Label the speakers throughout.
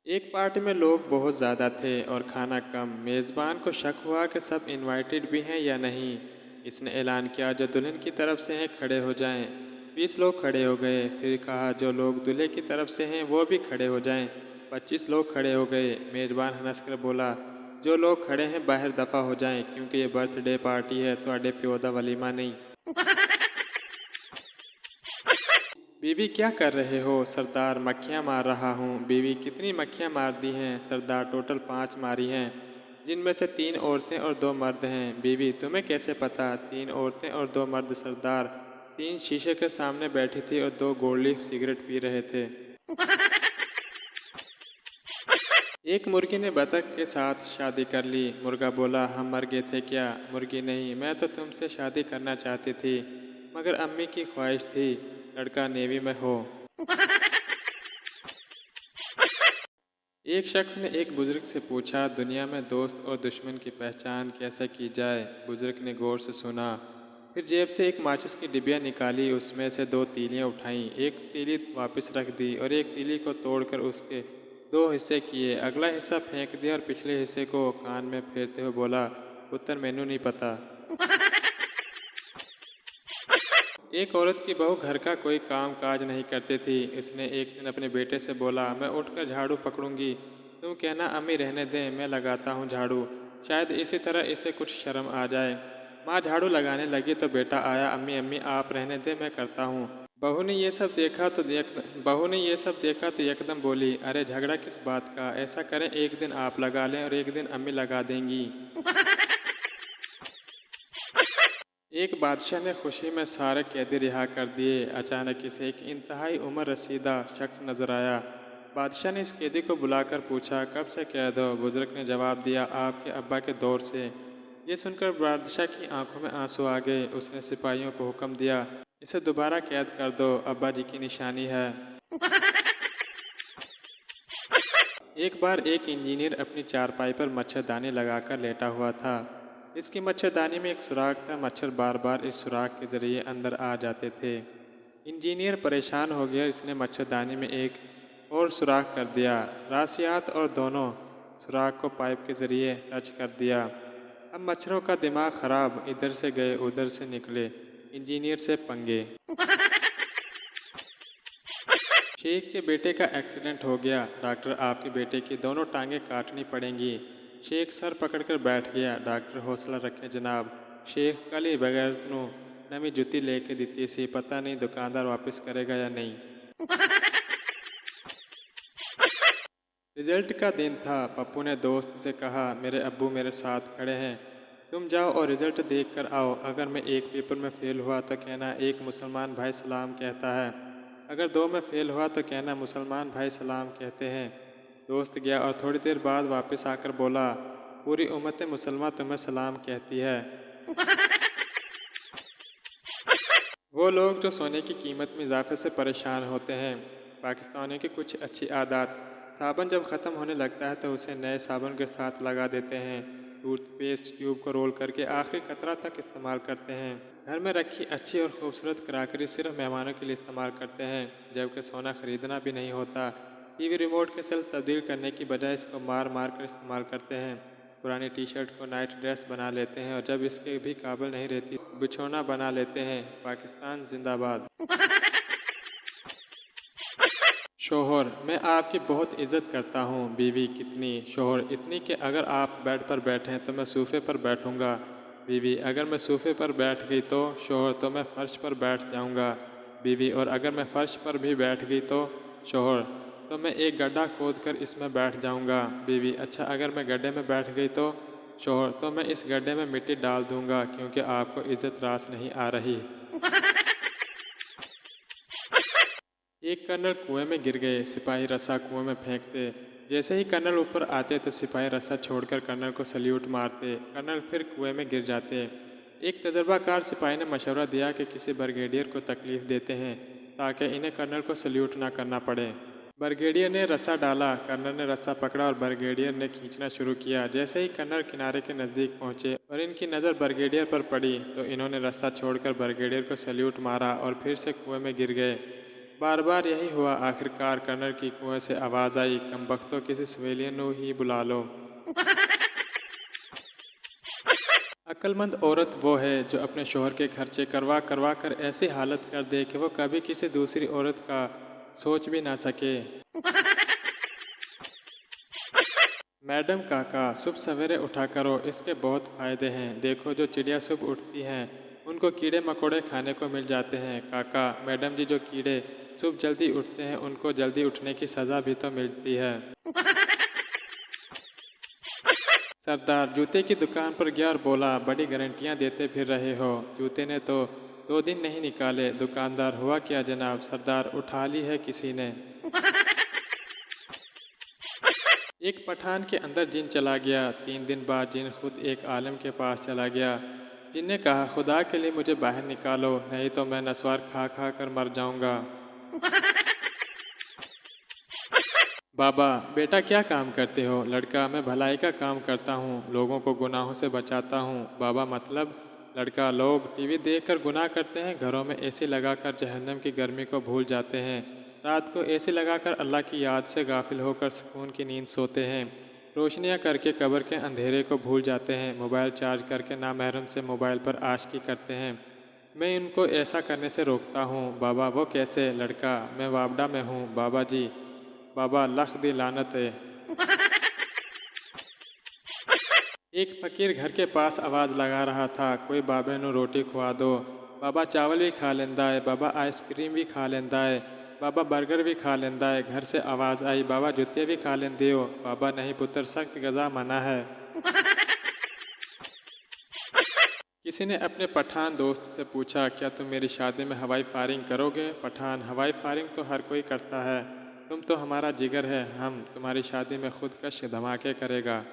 Speaker 1: एक पार्टी में लोग बहुत ज़्यादा थे और खाना कम। मेज़बान को शक हुआ कि सब इनवाइटेड भी हैं या नहीं। इसने ऐलान किया, जो दुल्हन की तरफ से हैं खड़े हो जाएं। 20 लोग खड़े हो गए। फिर कहा, जो लोग दूल्हे की तरफ से हैं वो भी खड़े हो जाएं। 25 लोग खड़े हो गए। मेज़बान हंसकर बोला, जो लोग खड़े हैं बाहर दफ़ा हो जाएं, क्योंकि ये बर्थडे पार्टी है, तो अड्डे प्यो दा वलीमा नहीं। बीवी, क्या कर रहे हो? सरदार, मक्खियाँ मार रहा हूँ। बीवी, कितनी मक्खियाँ मार दी हैं? सरदार, टोटल 5 मारी हैं, जिनमें से 3 औरतें और 2 मर्द हैं। बीवी, तुम्हें कैसे पता? 3 औरतें और 2 मर्द। सरदार, 3 शीशे के सामने बैठी थी और 2 गोल्ड लीफ सिगरेट पी रहे थे। एक मुर्गी ने बतख के साथ शादी कर ली। मुर्गा बोला, हम मर गए थे क्या? मुर्गी, नहीं, मैं तो तुमसे शादी करना चाहती थी, मगर अम्मी की ख्वाहिश थी लड़का नेवी में हो। एक शख्स ने एक बुजुर्ग से पूछा, दुनिया में दोस्त और दुश्मन की पहचान कैसे की जाए? बुजुर्ग ने गौर से सुना, फिर जेब से एक माचिस की डिबिया निकाली, उसमें से 2 तीलियां उठाईं। एक तीली वापस रख दी और एक तीली को तोड़कर उसके 2 हिस्से किए। अगला हिस्सा फेंक दिया और पिछले हिस्से को कान में फेरते हुए बोला, पुत्र, मैनू नहीं पता। एक औरत की बहू घर का कोई काम काज नहीं करती थी। इसने एक दिन अपने बेटे से बोला, मैं उठकर झाड़ू पकड़ूंगी, तुम कहना अम्मी रहने दें, मैं लगाता हूँ झाड़ू, शायद इसी तरह इसे कुछ शर्म आ जाए। माँ झाड़ू लगाने लगी तो बेटा आया, अम्मी अम्मी आप रहने दें, मैं करता हूँ। बहू ने ये सब देखा तो एकदम बोली, अरे झगड़ा किस बात का? ऐसा करें, एक दिन आप लगा लें और एक दिन अम्मी लगा देंगी। एक बादशाह ने खुशी में सारे कैदी रिहा कर दिए। अचानक इसे एक इंतहाई उम्र रसीदा शख्स नजर आया। बादशाह ने इस कैदी को बुलाकर पूछा, कब से कैद हो? बुजुर्ग ने जवाब दिया, आपके अब्बा के दौर से। ये सुनकर बादशाह की आंखों में आंसू आ गए। उसने सिपाहियों को हुक्म दिया, इसे दोबारा कैद कर दो, अब्बा जी की निशानी है। एक बार एक इंजीनियर अपनी चारपाई पर मच्छरदानी लगाकर लेटा हुआ था। इसकी मच्छरदानी में एक सुराख था। मच्छर बार बार इस सुराख के जरिए अंदर आ जाते थे। इंजीनियर परेशान हो गया। इसने मच्छरदानी में एक और सुराख कर दिया, रासियात, और दोनों सुराख को पाइप के जरिए टच कर दिया। अब मच्छरों का दिमाग खराब, इधर से गए उधर से निकले। इंजीनियर से पंगे। शेख के बेटे का एक्सीडेंट हो गया। डॉक्टर, आपके बेटे की दोनों टांगें काटनी पड़ेंगी। शेख सर पकड़कर बैठ गया। डॉक्टर, हौसला रखें जनाब। शेख, कल ही बगैर नवी जूती लेके दी सी, पता नहीं दुकानदार वापस करेगा या नहीं। रिजल्ट का दिन था। पप्पू ने दोस्त से कहा, मेरे अब्बू मेरे साथ खड़े हैं, तुम जाओ और रिजल्ट देख कर आओ। अगर मैं एक पेपर में फ़ेल हुआ तो कहना एक मुसलमान भाई सलाम कहता है, अगर 2 में फ़ेल हुआ तो कहना मुसलमान भाई सलाम कहते हैं। दोस्त गया और थोड़ी देर बाद वापस आकर बोला, पूरी उम्मत मुसलमान तुम्हें सलाम कहती है। वो लोग जो सोने की कीमत में इजाफे से परेशान होते हैं। पाकिस्तानियों की कुछ अच्छी आदत, साबुन जब ख़त्म होने लगता है तो उसे नए साबुन के साथ लगा देते हैं। टूथपेस्ट ट्यूब को रोल करके आखिरी कतरा तक इस्तेमाल करते हैं। घर में रखी अच्छी और खूबसूरत क्रॉकरी सिर्फ मेहमानों के लिए इस्तेमाल करते हैं, जबकि सोना ख़रीदना भी नहीं होता। टीवी रिमोट के सेल तब्दील करने की बजाय इसको मार मार कर इस्तेमाल करते हैं। पुरानी टी शर्ट को नाइट ड्रेस बना लेते हैं और जब इसके भी काबिल नहीं रहती बिछौना बना लेते हैं। पाकिस्तान जिंदाबाद। शोहर, मैं आपकी बहुत इज्जत करता हूँ। बीवी, कितनी? शोहर, इतनी कि अगर आप बेड पर बैठें तो मैं सोफे पर बैठूँगा। बीवी, अगर मैं सोफे पर बैठ गई तो? शोहर, तो मैं फ़र्श पर बैठ जाऊँगा। बीवी, और अगर मैं फ़र्श पर भी बैठ गई तो? शोहर, तो मैं एक गड्ढा खोद कर इसमें बैठ जाऊँगा। बीवी, अच्छा, अगर मैं गड्ढे में बैठ गई तो? शोहर, तो मैं इस गड्ढे में मिट्टी डाल दूँगा, क्योंकि आपको इज्जत रास नहीं आ रही। एक कर्नल कुएं में गिर गए। सिपाही रस्सा कुएं में फेंकते। जैसे ही कर्नल ऊपर आते तो सिपाही रस्सा छोड़कर कर्नल को सल्यूट मारते। कर्नल फिर कुएं में गिर जाते। एक तजर्बाकार सिपाही ने मशवरा दिया कि किसी ब्रिगेडियर को तकलीफ देते हैं ताकि इन्हें कर्नल को सल्यूट ना करना पड़े। ब्रिगेडियर ने रस्सा डाला। कर्नल ने रस्सा पकड़ा और ब्रिगेडियर ने खींचना शुरू किया। जैसे ही कर्नल किनारे के नज़दीक पहुंचे और इनकी नज़र ब्रिगेडियर पर पड़ी तो इन्होंने रस्सा छोड़कर ब्रिगेडियर को सल्यूट मारा और फिर से कुएं में गिर गए। बार बार यही हुआ। आखिरकार कर्नल की कुएं से आवाज़ आई, कमबख्तो किसी सिविलियन को ही बुला लो। अक्लमंद औरत वो है जो अपने शोहर के खर्चे करवा करवा कर ऐसी हालत कर दे कि वो कभी किसी दूसरी औरत का सोच भी ना सके। मैडम काका, सुबह सवेरे उठा करो, इसके बहुत फ़ायदे हैं। देखो जो चिड़िया सुबह उठती हैं उनको कीड़े मकोड़े खाने को मिल जाते हैं। काका, मैडम जी, जो कीड़े सुबह जल्दी उठते हैं उनको जल्दी उठने की सज़ा भी तो मिलती है। सरदार जूते की दुकान पर गया और बोला, बड़ी गारंटियां देते फिर रहे हो। जूते ने तो 2 दिन नहीं निकाले। दुकानदार, हुआ क्या जनाब? सरदार, उठा ली है किसी ने। एक पठान के अंदर जिन चला गया। 3 दिन बाद जिन खुद एक आलिम के पास चला गया। जिन ने कहा, खुदा के लिए मुझे बाहर निकालो, नहीं तो मैं नस्वार खा खा कर मर जाऊंगा। बाबा, बेटा क्या काम करते हो? लड़का, मैं भलाई का काम करता हूँ, लोगों को गुनाहों से बचाता हूँ। बाबा, मतलब? लड़का, लोग टीवी देखकर गुनाह करते हैं, घरों में एसी लगाकर जहन्नम की गर्मी को भूल जाते हैं, रात को एसी लगाकर अल्लाह की याद से गाफिल होकर सुकून की नींद सोते हैं, रोशनियाँ करके कब्र के अंधेरे को भूल जाते हैं, मोबाइल चार्ज करके नामहरम से मोबाइल पर आशिकी करते हैं। मैं इनको ऐसा करने से रोकता हूँ। बाबा, वो कैसे? लड़का, मैं वापडा में हूँ बाबा जी। बाबा, लख दी लानत है। एक फकीर घर के पास आवाज़ लगा रहा था, कोई बाबे नू रोटी खुआ दो। बाबा चावल भी खा लेंदा है, बाबा आइसक्रीम भी खा लेंदा है, बाबा बर्गर भी खा लेंदा है। घर से आवाज़ आई, बाबा जूते भी खा लेंदे हो? बाबा, नहीं पुत्र, सख्त गज़ा मना है। किसी ने अपने पठान दोस्त से पूछा, क्या तुम मेरी शादी में हवाई फायरिंग करोगे? पठान, हवाई फायरिंग तो हर कोई करता है, तुम तो हमारा जिगर है, हम तुम्हारी शादी में खुदकश धमाके करेगा।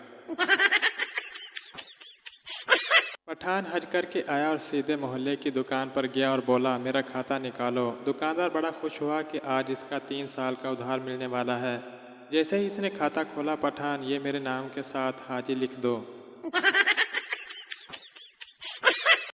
Speaker 1: पठान हज करके आया और सीधे मोहल्ले की दुकान पर गया और बोला, मेरा खाता निकालो। दुकानदार बड़ा खुश हुआ कि आज इसका 3 साल का उधार मिलने वाला है। जैसे ही इसने खाता खोला, पठान, ये मेरे नाम के साथ हाजी लिख दो।